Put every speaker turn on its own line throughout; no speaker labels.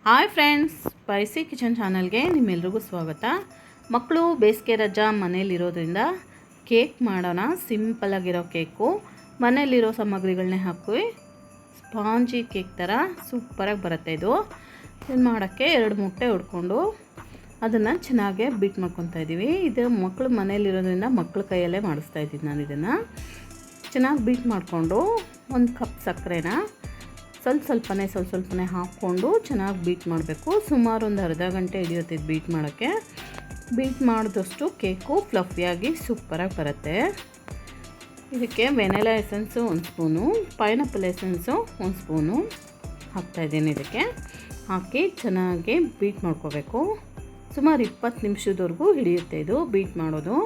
Hi friends, spicy kitchen ಚಾನಲ್ಗೆ ನಿಮ್ಮೆಲ್ರಿಗೂ ಸ್ವಾಗತ. ಮಕ್ಕಳು ಬೇಸಿಗೆ ರಜಾ ಮನೇಲಿರೋದ್ರಿಂದ ಕೇಕ್ ಮಾಡೋಣ. ಸಿಂಪಲಾಗಿರೋ ಕೇಕು, ಮನೇಲಿರೋ ಸಾಮಗ್ರಿಗಳನ್ನೇ ಹಾಕಿ ಸ್ಪಾಂಜಿ ಕೇಕ್ ಥರ ಸೂಪರಾಗಿ ಬರುತ್ತೆ. ಇದು ಮಾಡೋಕ್ಕೆ 2 ಮೊಟ್ಟೆ ಹೊಡ್ಕೊಂಡು ಅದನ್ನು ಚೆನ್ನಾಗೆ ಬೀಟ್ ಮಾಡ್ಕೊತಾ ಇದ್ದೀವಿ. ಇದು ಮಕ್ಕಳು ಮನೇಲಿರೋದ್ರಿಂದ ಮಕ್ಕಳ ಕೈಯಲ್ಲೇ ಮಾಡಿಸ್ತಾ ಇದ್ದೀನಿ ನಾನು. ಇದನ್ನು ಚೆನ್ನಾಗಿ ಬೀಟ್ ಮಾಡಿಕೊಂಡು 1 ಕಪ್ ಸಕ್ಕರೆನ ಸ್ವಲ್ಪನೇ ಹಾಕ್ಕೊಂಡು ಚೆನ್ನಾಗಿ ಬೀಟ್ ಮಾಡಬೇಕು. ಸುಮಾರು ಒಂದು ಅರ್ಧ ಗಂಟೆ ಹಿಡಿಯುತ್ತೆ ಇದು ಬೀಟ್ ಮಾಡೋಕ್ಕೆ. ಬೀಟ್ ಮಾಡಿದಷ್ಟು ಕೇಕು ಫ್ಲಫಿಯಾಗಿ ಸೂಪರಾಗಿ ಬರುತ್ತೆ. ಇದಕ್ಕೆ vanilla essence 1 spoon, pineapple essence 1 spoon ಹಾಕ್ತಾಯಿದ್ದೀನಿ. ಇದಕ್ಕೆ ಹಾಕಿ ಚೆನ್ನಾಗಿ ಬೀಟ್ ಮಾಡ್ಕೋಬೇಕು. ಸುಮಾರು 20 ನಿಮಿಷದವರೆಗೂ ಹಿಡಿಯುತ್ತೆ ಇದು ಬೀಟ್ ಮಾಡೋದು.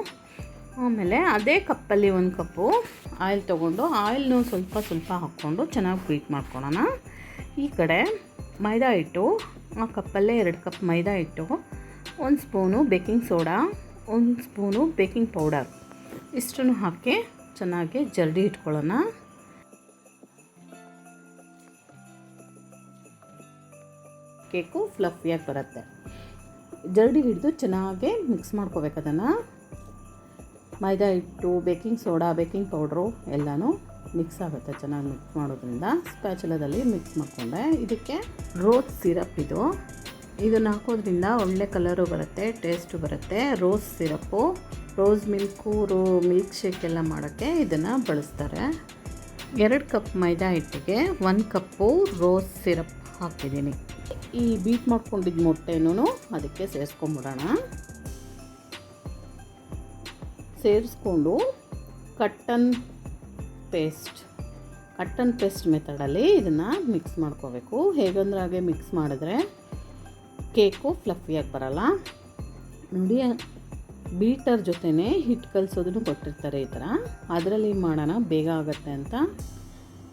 ಆಮೇಲೆ ಅದೇ ಕಪ್ಪಲ್ಲಿ 1 ಕಪ್ಪು ಆಯಿಲ್ ತೊಗೊಂಡು ಆಯಿಲ್ನು ಸ್ವಲ್ಪ ಹಾಕ್ಕೊಂಡು ಚೆನ್ನಾಗಿ ಬೀಟ್ ಮಾಡ್ಕೊಳ್ಳೋಣ. ಈ ಕಡೆ ಮೈದಾ ಹಿಟ್ಟು, ಆ ಕಪ್ಪಲ್ಲೇ 2 ಕಪ್ ಮೈದಾ ಹಿಟ್ಟು, 1 spoon baking soda, 1 spoon baking powder ಇಷ್ಟನ್ನು ಹಾಕಿ ಚೆನ್ನಾಗಿ ಜರಡಿ ಇಟ್ಕೊಳ್ಳೋಣ. ಕೇಕು ಫ್ಲಫಿಯಾಗಿ ಬರುತ್ತೆ. ಜರಡಿ ಹಿಡಿದು ಚೆನ್ನಾಗಿ ಮಿಕ್ಸ್ ಮಾಡ್ಕೋಬೇಕು. ಅದನ್ನು ಮೈದಾ ಹಿಟ್ಟು, ಬೇಕಿಂಗ್ ಸೋಡಾ, ಬೇಕಿಂಗ್ ಪೌಡ್ರು ಎಲ್ಲನೂ ಮಿಕ್ಸ್ ಆಗುತ್ತೆ. ಚೆನ್ನಾಗಿ ಮಿಕ್ಸ್ ಮಾಡೋದ್ರಿಂದ ಸ್ಪ್ಯಾಚುಲಾದಲ್ಲಿ ಮಿಕ್ಸ್ ಮಾಡಿಕೊಂಡೆ. ಇದಕ್ಕೆ ರೋಸ್ ಸಿರಪ್, ಇದನ್ನು ಹಾಕೋದ್ರಿಂದ ಒಳ್ಳೆ ಕಲರು ಬರುತ್ತೆ, ಟೇಸ್ಟು ಬರುತ್ತೆ. Rose syrup, rose milk, milk shake ಎಲ್ಲ ಮಾಡೋಕ್ಕೆ ಇದನ್ನು ಬಳಸ್ತಾರೆ. 2 ಕಪ್ ಮೈದಾ ಹಿಟ್ಟಿಗೆ 1 ಕಪ್ಪು ರೋಸ್ ಸಿರಪ್ ಹಾಕಿದ್ದೀನಿ. ಈ ಬೀಟ್ ಮಾಡ್ಕೊಂಡಿದ್ದ ಮೊಟ್ಟೆನೂ ಅದಕ್ಕೆ ಸೇರಿಸ್ಕೊಂಬಿಡೋಣ. ಸೇರಿಸ್ಕೊಂಡು ಕಟ್ಟನ್ ಪೇಸ್ಟ್ ಮೆಥಡಲ್ಲಿ ಇದನ್ನು ಮಿಕ್ಸ್ ಮಾಡ್ಕೋಬೇಕು. ಹೇಗಂದ್ರೆ ಹಾಗೆ ಮಿಕ್ಸ್ ಮಾಡಿದ್ರೆ ಕೇಕು ಫ್ಲಫಿಯಾಗಿ ಬರಲ್ಲ. ನೋಡಿ, ಬೀಟರ್ ಜೊತೆನೇ ಹಿಟ್ಟು ಕಲಿಸೋದನ್ನು ಕೊಟ್ಟಿರ್ತಾರೆ ಈ ಥರ. ಅದರಲ್ಲಿ ಮಾಡೋಣ, ಬೇಗ ಆಗುತ್ತೆ ಅಂತ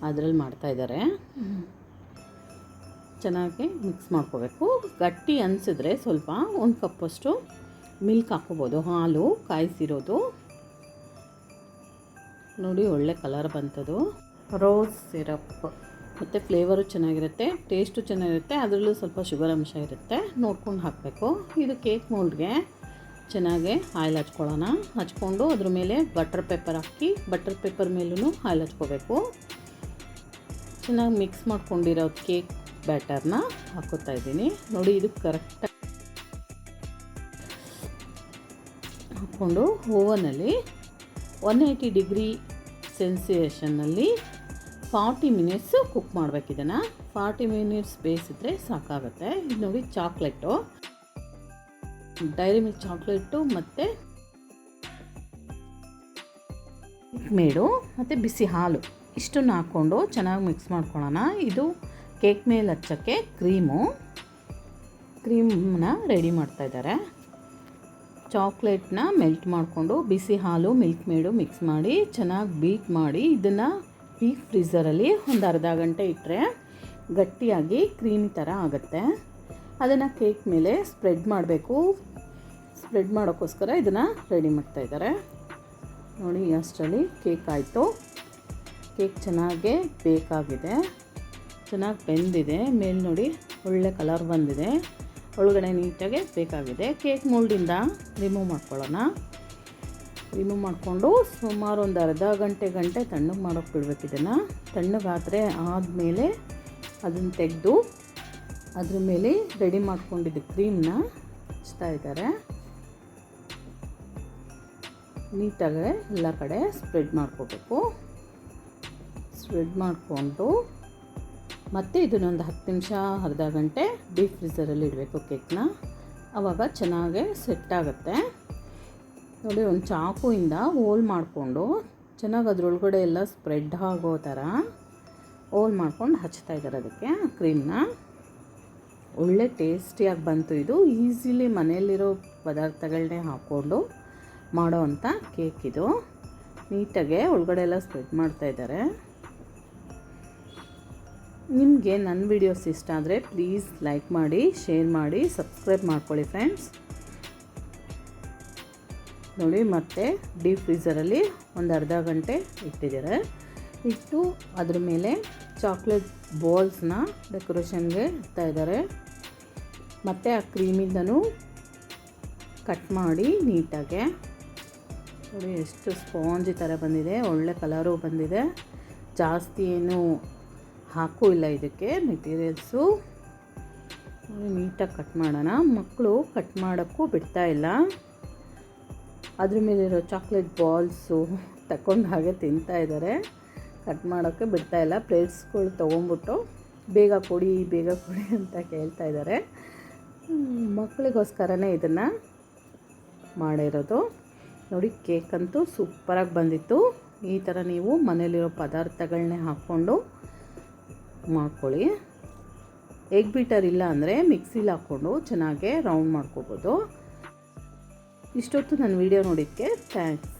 ಅದರಲ್ಲಿ ಮಾಡ್ತಾಯಿದ್ದಾರೆ. ಚೆನ್ನಾಗಿ ಮಿಕ್ಸ್ ಮಾಡ್ಕೋಬೇಕು. ಗಟ್ಟಿ ಅನಿಸಿದ್ರೆ ಸ್ವಲ್ಪ 1 ಕಪ್ಪಷ್ಟು ಮಿಲ್ಕ್ ಹಾಕ್ಕೋಬೋದು, ಹಾಲು ಕಾಯಿಸಿರೋದು. ನೋಡಿ, ಒಳ್ಳೆ ಕಲರ್ ಬಂತದು. ರೋಸ್ ಸಿರಪ್ ಮತ್ತು ಫ್ಲೇವರು ಚೆನ್ನಾಗಿರುತ್ತೆ, ಟೇಸ್ಟು ಚೆನ್ನಾಗಿರುತ್ತೆ. ಅದರಲ್ಲೂ ಸ್ವಲ್ಪ ಶುಗರ್ ಅಂಶ ಇರುತ್ತೆ, ನೋಡ್ಕೊಂಡು ಹಾಕಬೇಕು. ಇದು ಕೇಕ್ ಮೋಲ್ಡ್ಗೆ ಚೆನ್ನಾಗಿ ಆಯಿಲ್ ಹಚ್ಕೊಂಡು ಅದ್ರ ಮೇಲೆ ಬಟರ್ ಪೇಪರ್ ಹಾಕಿ, ಬಟರ್ ಪೇಪರ್ ಮೇಲೂ ಆಯಿಲ್ ಹಚ್ಕೋಬೇಕು. ಚೆನ್ನಾಗಿ ಮಿಕ್ಸ್ ಮಾಡ್ಕೊಂಡಿರೋ ಕೇಕ್ ಬ್ಯಾಟರ್ನ ಹಾಕೋತಾ ಇದ್ದೀನಿ. ನೋಡಿ, ಇದು ಕರೆಕ್ಟಾಗಿ ಹಾಕ್ಕೊಂಡು ಓವನಲ್ಲಿ 180 ಡಿಗ್ರಿ ಸೆನ್ಸಿಯೇಷನ್ನಲ್ಲಿ 40 ಮಿನಿಟ್ಸು ಕುಕ್ ಮಾಡಬೇಕು. ಇದನ್ನು 40 ಮಿನಿಟ್ಸ್ ಬೇಯಿಸಿದ್ರೆ ಸಾಕಾಗುತ್ತೆ. ಇದು ನೋಡಿ, ಚಾಕ್ಲೇಟು, ಡೈರಿ ಮಿಲ್ಕ್ ಚಾಕ್ಲೇಟು ಮತ್ತು ಮೇಡು ಮತ್ತು ಬಿಸಿ ಹಾಲು ಇಷ್ಟನ್ನು ಹಾಕ್ಕೊಂಡು ಚೆನ್ನಾಗಿ ಮಿಕ್ಸ್ ಮಾಡ್ಕೊಳ್ಳೋಣ. ಇದು ಕೇಕ್ ಮೇಲೆ ಹಚ್ಚೋಕ್ಕೆ ಕ್ರೀಮ್ನ ರೆಡಿ ಮಾಡ್ತಾಯಿದ್ದಾರೆ. ಚಾಕ್ಲೇಟ್ನ ಮೆಲ್ಟ್ ಮಾಡಿಕೊಂಡು ಬಿಸಿ ಹಾಲು, ಮಿಲ್ಕ್ ಮೇಡು ಮಿಕ್ಸ್ ಮಾಡಿ ಚೆನ್ನಾಗಿ ಬೀಟ್ ಮಾಡಿ ಇದನ್ನು ಡೀಪ್ ಫ್ರೀಝರಲ್ಲಿ ಒಂದು ಅರ್ಧ ಗಂಟೆ ಇಟ್ಟರೆ ಗಟ್ಟಿಯಾಗಿ ಕ್ರೀಮಿ ಥರ ಆಗುತ್ತೆ. ಅದನ್ನು ಕೇಕ್ ಮೇಲೆ ಸ್ಪ್ರೆಡ್ ಮಾಡಬೇಕು. ಸ್ಪ್ರೆಡ್ ಮಾಡೋಕ್ಕೋಸ್ಕರ ಇದನ್ನು ರೆಡಿ ಮಾಡ್ತಾಯಿದ್ದಾರೆ. ನೋಡಿ, ಅಷ್ಟರಲ್ಲಿ ಕೇಕ್ ಆಯಿತು. ಕೇಕ್ ಚೆನ್ನಾಗೇ ಬೇಕಾಗಿದೆ, ಚೆನ್ನಾಗಿ ಬೆಂದಿದೆ. ಮೇಲೆ ನೋಡಿ, ಒಳ್ಳೆ ಕಲರ್ ಬಂದಿದೆ, ಒಳಗಡೆ ನೀಟಾಗಿ ಬೇಕಾಗಿದೆ. ಕೇಕ್ ಮೋಲ್ಡಿಂದ ರಿಮೂವ್ ಮಾಡ್ಕೊಳ್ಳೋಣ. ರಿಮೂವ್ ಮಾಡಿಕೊಂಡು ಸುಮಾರು ಒಂದು ಅರ್ಧ ಗಂಟೆ ತಣ್ಣಗೆ ಮಾಡೋಕ್ಕೆ ಬಿಡಬೇಕು. ಇದನ್ನು ತಣ್ಣಗಾದರೆ ಆದಮೇಲೆ ಅದನ್ನು ತೆಗೆದು ಅದ್ರ ಮೇಲೆ ರೆಡಿ ಮಾಡ್ಕೊಂಡಿದ್ದ ಕ್ರೀಮ್ನ ಹಚ್ತಾ ಇದ್ದಾರೆ. ನೀಟಾಗಿ ಎಲ್ಲ ಕಡೆ ಸ್ಪ್ರೆಡ್ ಮಾಡ್ಕೋಬೇಕು. ಸ್ಪ್ರೆಡ್ ಮಾಡಿಕೊಂಡು ಮತ್ತು ಇದನ್ನೊಂದು 10 ನಿಮಿಷ ಅರ್ಧ ಗಂಟೆ ಡೀಪ್ ಫ್ರೀಝರಲ್ಲಿ ಇಡಬೇಕು ಕೇಕ್ನ. ಆವಾಗ ಚೆನ್ನಾಗಿ ಸೆಟ್ ಆಗುತ್ತೆ. ನೋಡಿ, ಒಂದು ಚಾಕುಯಿಂದ ಹೋಲ್ ಮಾಡಿಕೊಂಡು ಚೆನ್ನಾಗಿ ಅದರೊಳಗಡೆ ಎಲ್ಲ ಸ್ಪ್ರೆಡ್ ಆಗೋ ಥರ ಹೋಲ್ ಮಾಡ್ಕೊಂಡು ಹಚ್ತಾ ಇದ್ದಾರೆ ಅದಕ್ಕೆ ಕ್ರೀಮ್ನ. ಒಳ್ಳೆ ಟೇಸ್ಟಿಯಾಗಿ ಬಂತು. ಇದು ಈಸಿಲಿ ಮನೆಯಲ್ಲಿರೋ ಪದಾರ್ಥಗಳನ್ನೇ ಹಾಕ್ಕೊಂಡು ಮಾಡೋ ಅಂಥ ಕೇಕ್. ಇದು ನೀಟಾಗೆ ಒಳಗಡೆ ಎಲ್ಲ ಸ್ಪ್ರೆಡ್ ಮಾಡ್ತಾಯಿದ್ದಾರೆ. ನಿಮಗೆ ನನ್ನ ವಿಡಿಯೋಸ್ ಇಷ್ಟ ಆದರೆ ಪ್ಲೀಸ್ ಲೈಕ್ ಮಾಡಿ, ಶೇರ್ ಮಾಡಿ, ಸಬ್ಸ್ಕ್ರೈಬ್ ಮಾಡ್ಕೊಳ್ಳಿ ಫ್ರೆಂಡ್ಸ್. ನೋಡಿ, ಮತ್ತೆ ಡೀಪ್ ಫ್ರೀಝರಲ್ಲಿ ಒಂದು ಅರ್ಧ ಗಂಟೆ ಇಟ್ಟಿದ್ದಾರೆ. ಇಟ್ಟು ಅದ್ರ ಮೇಲೆ ಚಾಕ್ಲೇಟ್ ಬಾಲ್ಸ್ನ ಡೆಕೋರೇಷನ್ಗೆ ಇಡ್ತಾ ಇದ್ದಾರೆ. ಮತ್ತು ಆ ಕ್ರೀಮಿಂದನೂ ಕಟ್ ಮಾಡಿ ನೀಟಾಗೆ ನೋಡಿ ಎಷ್ಟು ಸ್ಪಾಂಜಿ ಥರ ಬಂದಿದೆ, ಒಳ್ಳೆ ಕಲರು ಬಂದಿದೆ. ಜಾಸ್ತಿ ಏನು ಹಾಕೂ ಇಲ್ಲ ಇದಕ್ಕೆ ಮೆಟೀರಿಯಲ್ಸು. ನೀಟಾಗಿ ಕಟ್ ಮಾಡೋಣ. ಮಕ್ಕಳು ಕಟ್ ಮಾಡೋಕ್ಕೂ ಬಿಡ್ತಾಯಿಲ್ಲ. ಅದ್ರ ಮೇಲಿರೋ ಚಾಕ್ಲೇಟ್ ಬಾಲ್ಸು ತಗೊಂಡು ಹಾಗೆ ತಿಂತಾಯಿದ್ದಾರೆ. ಕಟ್ ಮಾಡೋಕ್ಕೆ ಬಿಡ್ತಾಯಿಲ್ಲ. ಪ್ಲೇಟ್ಸ್ಗಳು ತೊಗೊಂಬಿಟ್ಟು ಬೇಗ ಕೊಡಿ ಅಂತ ಕೇಳ್ತಾ ಇದ್ದಾರೆ. ಮಕ್ಕಳಿಗೋಸ್ಕರನೇ ಇದನ್ನು ಮಾಡಿರೋದು. ನೋಡಿ ಕೇಕಂತೂ ಸೂಪರಾಗಿ ಬಂದಿತ್ತು. ಈ ಥರ ನೀವು ಮನೇಲಿರೋ ಪದಾರ್ಥಗಳನ್ನೇ ಹಾಕ್ಕೊಂಡು ಮಾಡ್ಕೊಳ್ಳಿ. ಎಗ್ ಬೀಟರ್ ಇಲ್ಲ ಅಂದರೆ ಮಿಕ್ಸಿಲಿ ಹಾಕ್ಕೊಂಡು ಚೆನ್ನಾಗೆ ರೌಂಡ್ ಮಾಡ್ಕೋಬೋದು. ಇಷ್ಟೊತ್ತು ನನ್ನ ವಿಡಿಯೋ ನೋಡಿದ್ದಕ್ಕೆ ಥ್ಯಾಂಕ್ಸ್.